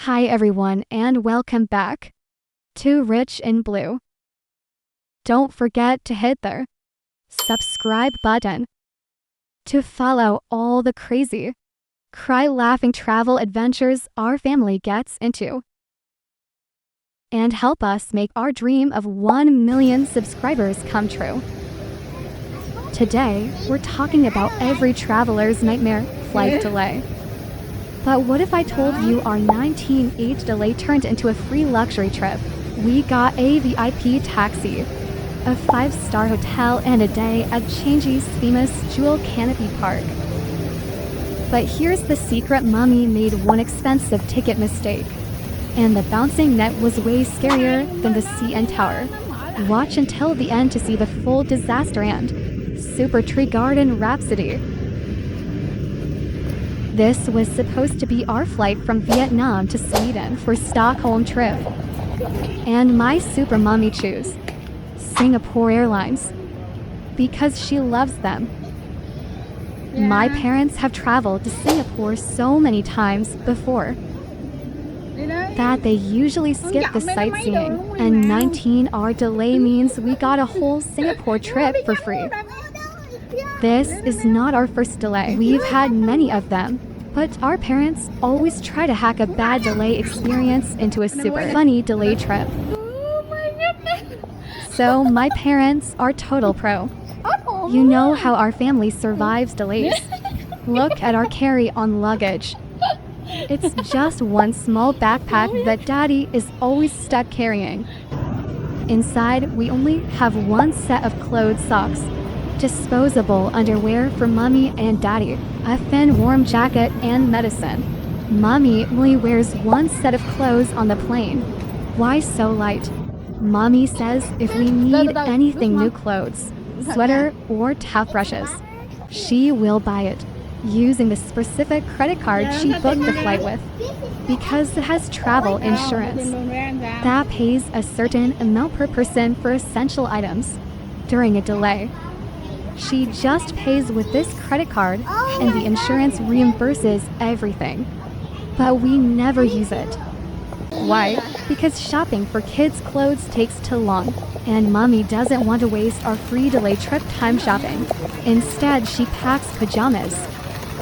Hi everyone and welcome back to RichinBlue. Don't forget to hit the subscribe button to follow all the crazy, cry-laughing travel adventures our family gets into. And help us make our dream of 1 million subscribers come true. Today, we're talking about every traveler's nightmare, flight delay. But what if I told you our 19-age delay turned into a free luxury trip? We got a VIP taxi, a 5-star hotel, and a day at Changi's famous Jewel Canopy Park. But here's the secret: Mommy made one expensive ticket mistake, and the bouncing net was way scarier than the CN Tower. Watch until the end to see the full disaster and Supertree Garden Rhapsody. This was supposed to be our flight from Vietnam to Sweden for Stockholm trip. And my super mommy chose Singapore Airlines because she loves them. My parents have traveled to Singapore so many times before that they usually skip the sightseeing, and 19-hour delay means we got a whole Singapore trip for free. This is not our first delay. We've had many of them, but our parents always try to hack a bad delay experience into a super funny delay trip. So my parents are total pro. You know how our family survives delays. Look at our carry-on luggage. It's just one small backpack that Daddy is always stuck carrying. Inside, we only have one set of clothes, socks, disposable underwear for Mommy and Daddy, a thin warm jacket, and medicine. Mommy only wears one set of clothes on the plane. Why so light? Mommy says if we need anything, new clothes, sweater, or toothbrushes, she will buy it using the specific credit card she booked the flight with, because it has travel insurance that pays a certain amount per person for essential items during a delay. She just pays with this credit card and the insurance reimburses everything. But we never use it. Why? Because shopping for kids' clothes takes too long, and Mommy doesn't want to waste our free delay trip time shopping. Instead, she packs pajamas.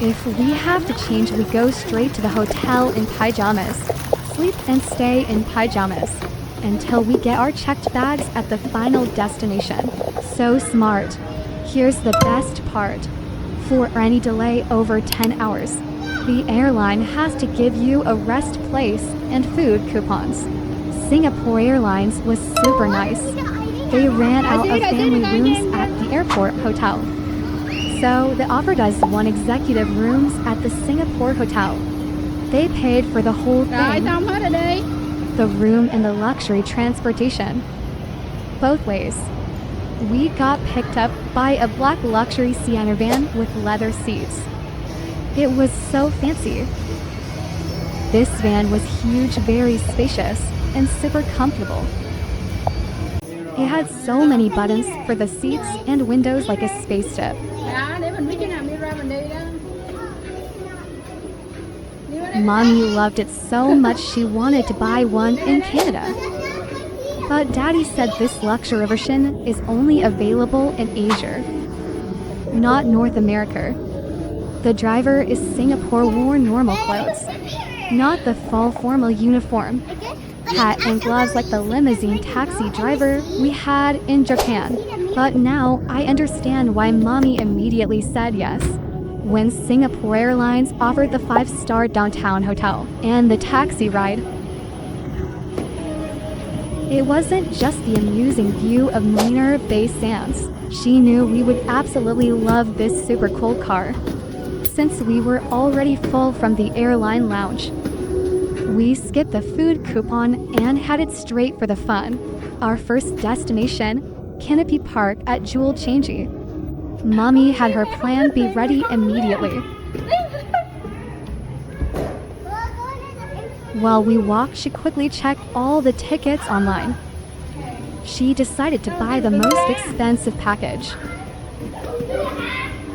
If we have to change, we go straight to the hotel in pajamas, sleep and stay in pajamas until we get our checked bags at the final destination. So smart. Here's the best part. For any delay over 10 hours, the airline has to give you a rest place and food coupons. Singapore Airlines was super nice. They ran out of family rooms at the airport hotel, so they offered us one executive rooms at the Singapore hotel. They paid for the whole thing, the room and the luxury transportation, both ways. We got picked up by a black luxury Sienna van with leather seats. It was so fancy. This van was huge, very spacious, and super comfortable. It had so many buttons for the seats and windows like a spaceship. Mommy loved it so much she wanted to buy one in Canada. But Daddy said this luxury version is only available in Asia, not North America. The driver is Singapore wore normal clothes, not the fall formal uniform, hat and gloves like the limousine taxi driver we had in Japan. But now I understand why Mommy immediately said yes when Singapore Airlines offered the 5-star downtown hotel and the taxi ride. It wasn't just the amusing view of Marina Bay Sands. She knew we would absolutely love this super cool car. Since we were already full from the airline lounge, we skipped the food coupon and headed straight for the fun. Our first destination, Canopy Park at Jewel Changi. Mommy had her plan B ready immediately. While we walked, she quickly checked all the tickets online. She decided to buy the most expensive package.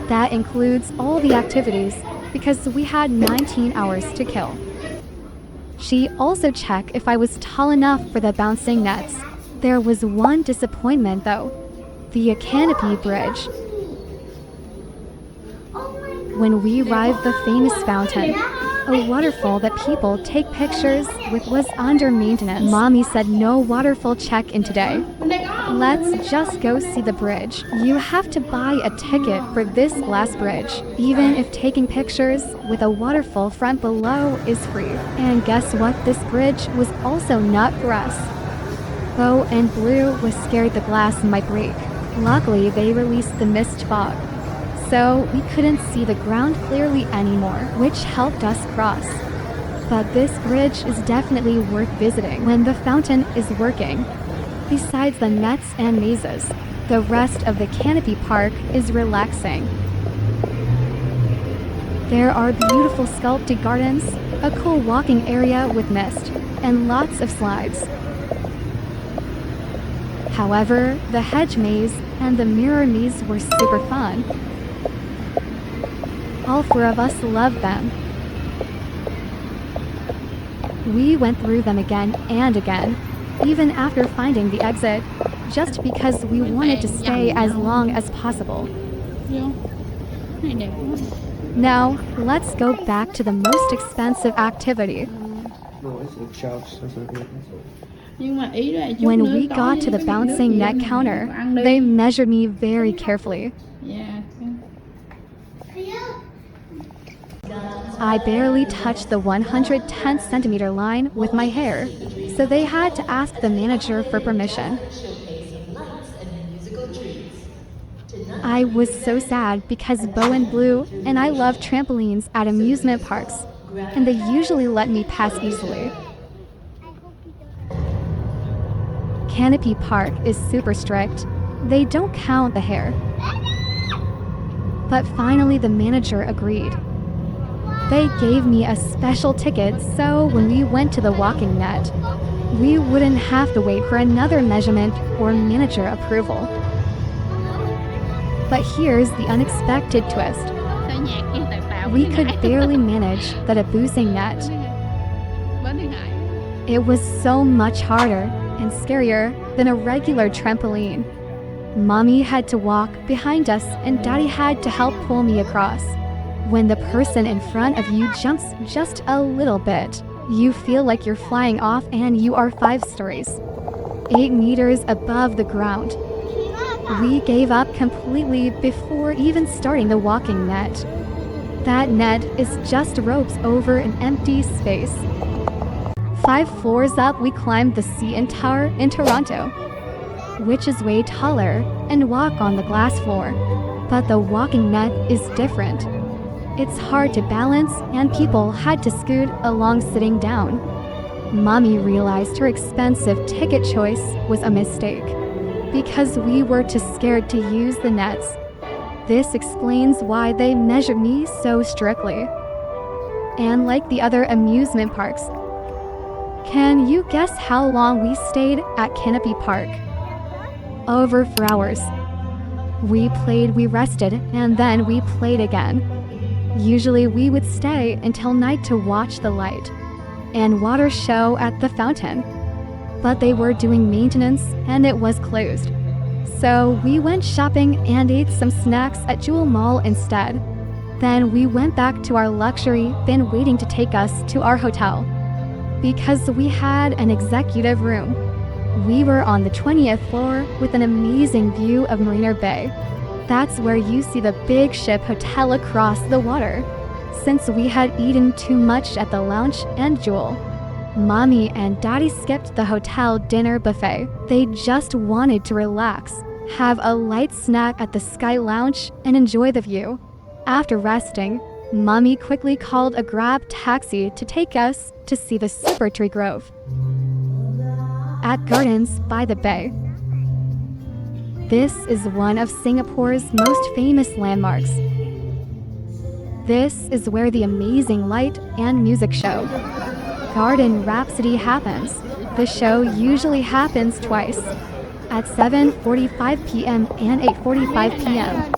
That includes all the activities because we had 19 hours to kill. She also checked if I was tall enough for the bouncing nets. There was one disappointment though, the Canopy bridge. When we arrived, the famous fountain, a waterfall that people take pictures with, was under maintenance. Mommy said no waterfall check-in today. Let's just go see the bridge. You have to buy a ticket for this glass bridge, even if taking pictures with a waterfall front below is free. And guess what? This bridge was also not for us. Bo and Blue was scared the glass might break. Luckily, they released the mist fog, so we couldn't see the ground clearly anymore, which helped us cross. But this bridge is definitely worth visiting when the fountain is working. Besides the nets and mazes, the rest of the Canopy Park is relaxing. There are beautiful sculpted gardens, a cool walking area with mist, and lots of slides. However, the Hedge maze and the mirror maze were super fun. All four of us loved them. We went through them again and again, even after finding the exit, just because we wanted to stay as long as possible. Now, let's go back to the most expensive activity. When we got to the bouncing net counter, they measured me very carefully. I barely touched the 110 centimeter line with my hair, so they had to ask the manager for permission. I was so sad because Bo and Blue and I love trampolines at amusement parks, and they usually let me pass easily. Canopy Park is super strict. They don't count the hair. But finally the manager agreed. They gave me a special ticket so when we went to the walking net, we wouldn't have to wait for another measurement or manager approval. But here's the unexpected twist. We could barely manage the debusing net. It was so much harder and scarier than a regular trampoline. Mommy had to walk behind us and Daddy had to help pull me across. When the person in front of you jumps just a little bit, you feel like you're flying off and you are 5 stories, 8 meters above the ground. We gave up completely before even starting the walking net. That net is just ropes over an empty space. 5 floors up, we climbed the CN Tower in Toronto, which is way taller, and walk on the glass floor. But the walking net is different. It's hard to balance, and people had to scoot along sitting down. Mommy realized her expensive ticket choice was a mistake, because we were too scared to use the nets. This explains why they measured me so strictly. And like the other amusement parks, can you guess how long we stayed at Canopy Park? Over 4 hours. We played, we rested, and then we played again. Usually we would stay until night to watch the light and water show at the fountain, but they were doing maintenance and it was closed. So we went shopping and ate some snacks at Jewel Mall instead. Then we went back to our luxury van waiting to take us to our hotel, because we had an executive room. We were on the 20th floor with an amazing view of Marina Bay. That's where you see the big ship hotel across the water. Since we had eaten too much at the lounge and Jewel, Mommy and Daddy skipped the hotel dinner buffet. They just wanted to relax, have a light snack at the Sky Lounge, and enjoy the view. After resting, Mommy quickly called a Grab taxi to take us to see the Supertree Grove at Gardens by the Bay. This is one of Singapore's most famous landmarks. This is where the amazing light and music show, Garden Rhapsody, happens. The show usually happens twice, at 7:45 p.m. and 8:45 p.m.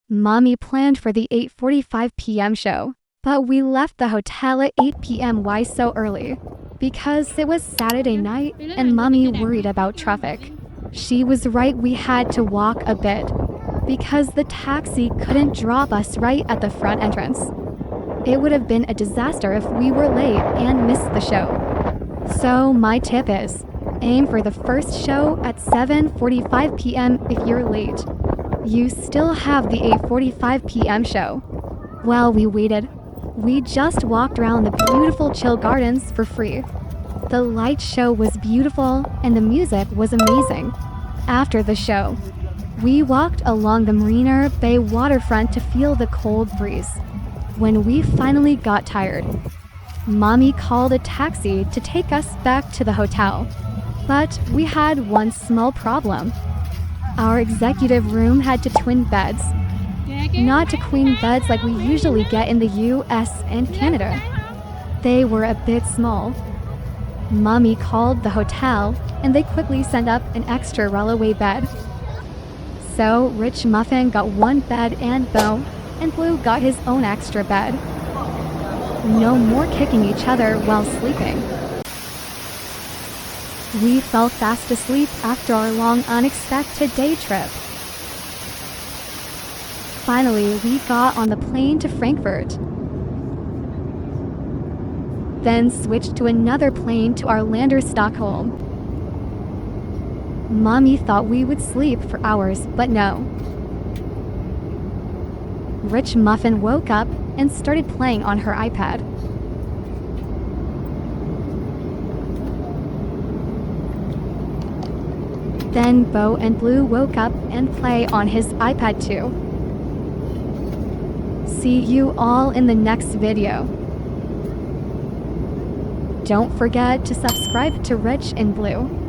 Mommy planned for the 8:45 p.m. show, but we left the hotel at 8 p.m. Why so early? because it was Saturday night and Mommy worried about traffic. She was right, we had to walk a bit because the taxi couldn't drop us right at the front entrance. It would have been a disaster if we were late and missed the show. So my tip is, aim for the first show at 7:45 p.m. if you're late. You still have the 8:45 p.m. show. While we waited, we just walked around the beautiful chill gardens for free. The light show was beautiful and the music was amazing. After the show, we walked along the Marina Bay waterfront to feel the cold breeze. When we finally got tired, Mommy called a taxi to take us back to the hotel. But we had one small problem. Our executive room had twin beds. Not queen beds like we usually get in the US and Canada. They were a bit small. Mommy called the hotel and they quickly sent up an extra rollaway bed. So Rich Muffin got one bed and Bo and Blue got his own extra bed. No more kicking each other while sleeping. We fell fast asleep after our long unexpected day trip. Finally, we got on the plane to Frankfurt. Then switched to another plane to Arlanda, Stockholm. Mommy thought we would sleep for hours, but no. Rich Muffin woke up and started playing on her iPad. Then Bo and Blue woke up and play on his iPad too. See you all in the next video. Don't forget to subscribe to RichinBlue.